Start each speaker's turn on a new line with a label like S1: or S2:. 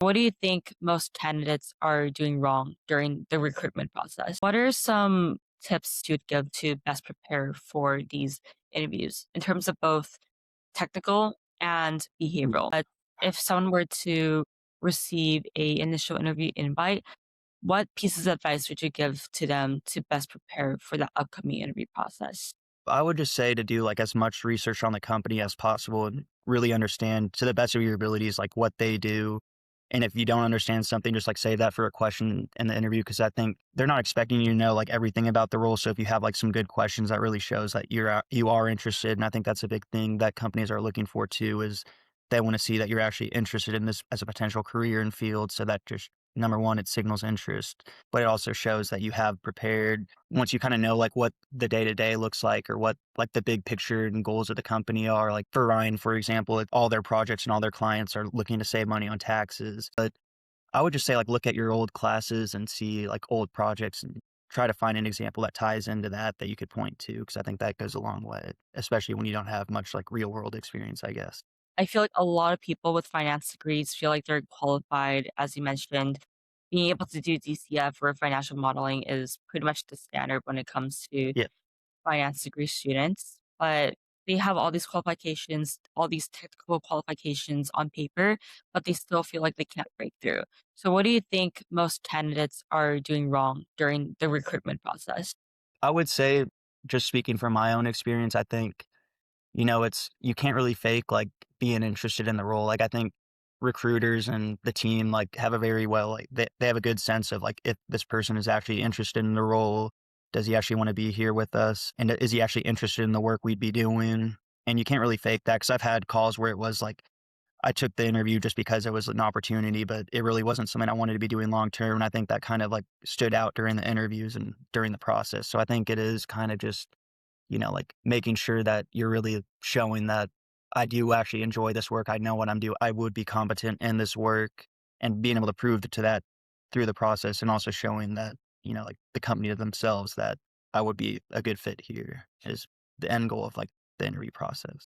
S1: What do you think most candidates are doing wrong during the recruitment process? What are some tips you'd give to best prepare for these interviews in terms of both technical and behavioral? If someone were to receive a initial interview invite, what pieces of advice would you give to them to best prepare for the upcoming interview process?
S2: I would just say to do like as much research on the company as possible and really understand to the best of your abilities like what they do. And if you don't understand something, just like say that for a question in the interview because I think they're not expecting you to know like everything about the role. So if you have like some good questions, that really shows that you are interested. And I think that's a big thing that companies are looking for too is they want to see that you're actually interested in this as a potential career and field. So that just number one, it signals interest, but it also shows that you have prepared once you kind of know like what the day to day looks like or what like the big picture and goals of the company are. Like for Ryan, for example, all their projects and all their clients are looking to save money on taxes. But I would just say like look at your old classes and see like old projects and try to find an example that ties into that you could point to because I think that goes a long way, especially when you don't have much like real world experience, I guess.
S1: I feel like a lot of people with finance degrees feel like they're qualified, as you mentioned. Being able to do DCF or financial modeling is pretty much the standard when it comes to
S2: Yeah.
S1: finance degree students, but they have all these qualifications, all these technical qualifications on paper, but they still feel like they can't break through. So, what do you think most candidates are doing wrong during the recruitment process?
S2: I would say, just speaking from my own experience, I think it's you can't really fake, like, being interested in the role, like, I think recruiters and the team, like, have a very well like, they have a good sense of, like, if this person is actually interested in the role, does he actually wanna be here with us, and is he actually interested in the work we'd be doing, and you can't really fake that because 'cause I've had calls where it was like, I took the interview just because it was an opportunity, but it really wasn't something I wanted to be doing long term, and I think that kind of, like, stood out during the interviews and during the process, so I think it is kinda just like making sure that you're really showing that I do actually enjoy this work. I know what I'm doing. I would be competent in this work and being able to prove to that through the process and also showing that, like the company to themselves that I would be a good fit here is the end goal of like the interview process.